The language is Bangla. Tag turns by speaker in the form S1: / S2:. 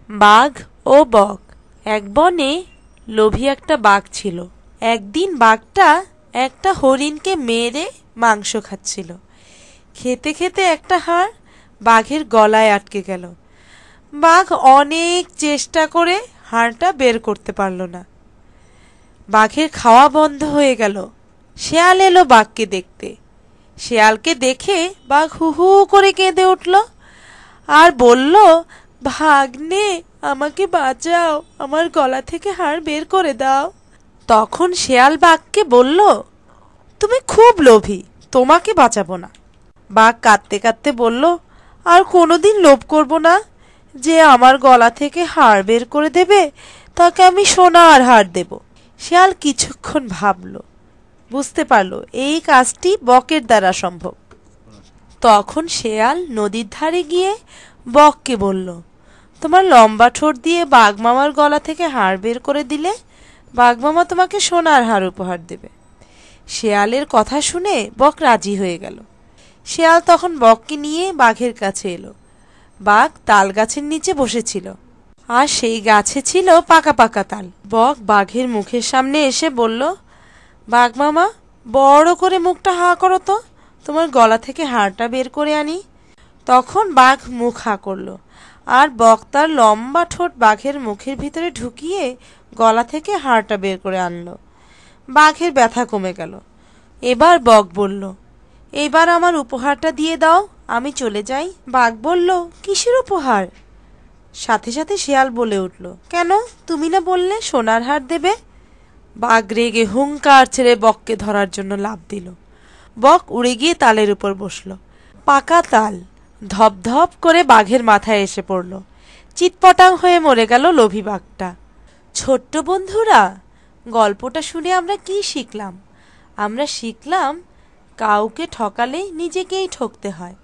S1: বাঘ ও বক। এক বনে লোভী একটা বাঘ ছিল। একদিন বাঘটা একটা হরিণকে মেরে মাংস খাচ্ছিল। খেতে খেতে একটা হাড় বাঘের গলায় আটকে গেল। বাঘ অনেক চেষ্টা করে হাড়টা বের করতে পারল না। বাঘের খাওয়া বন্ধ হয়ে গেল। শেয়াল এলো বাঘকে দেখতে। শেয়ালকে দেখে বাঘ হু হু করে কেঁদে উঠল আর বলল, ভাগ্নে, আমাকে বাঁচাও, আমার গলা থেকে হাড় বের করে দাও। তখন শেয়াল বাঘকে বলল, তুমি খুব লোভী, তোমাকে বাঁচাবো না। বাঘ কাঁদতে কাঁদতে বলল, আর কোনোদিন লোভ করব না। যে আমার গলা থেকে হাড় বের করে দেবে তাকে আমি সোনার হাড় দেব। শেয়াল কিছুক্ষণ ভাবল, বুঝতে পারল এই কাজটি বকের দ্বারা সম্ভব। তখন শেয়াল নদীর ধারে গিয়ে বককে বলল, তোমার লম্বা ঠোঁট দিয়ে বাঘমামার গলা থেকে হাড় বের করে দিলে বাঘমামা তোমাকে সোনার হাড় উপহার দেবে। শেয়ালের কথা শুনে বক রাজি হয়ে গেল। শেয়াল তখন বককে নিয়ে বাঘের কাছে এলো। বাঘ তাল গাছের নিচে বসেছিল আর সেই গাছে ছিল পাকা পাকা তাল। বক বাঘের মুখের সামনে এসে বলল, বাঘ মামা, বড় করে মুখটা হা করো তো, তোমার গলা থেকে হাড়টা বের করে আনি। তখন বাঘ মুখ হা করলো আর বক তার লম্বা ঠোঁট বাঘের মুখের ভিতরে ঢুকিয়ে গলা থেকে হাড়টা বের করে আনলো। বাঘের ব্যথা কমে গেল। এবার বক বলল, এবার আমার উপহারটা দিয়ে দাও, আমি চলে যাই। বাঘ বলল, কিসের উপহার? সাথে সাথে শেয়াল বলে উঠল, কেন, তুমি না বললে সোনার হাড় দেবে? বাঘ রেগে হুঙ্কার ছেড়ে বককে ধরার জন্য লাফ দিল। বক উড়ে গিয়ে তালের উপর বসল। পাকা তাল ধপ ধপ করে বাঘের মাথায় এসে পড়ল। চিৎপটাং হয়ে মরে গেল লোভী বাঘটা। ছোট্ট বন্ধুরা, গল্পটা শুনে আমরা কি শিখলাম? আমরা শিখলাম কাউকে ঠকালে নিজেকেই ঠকতে হয়।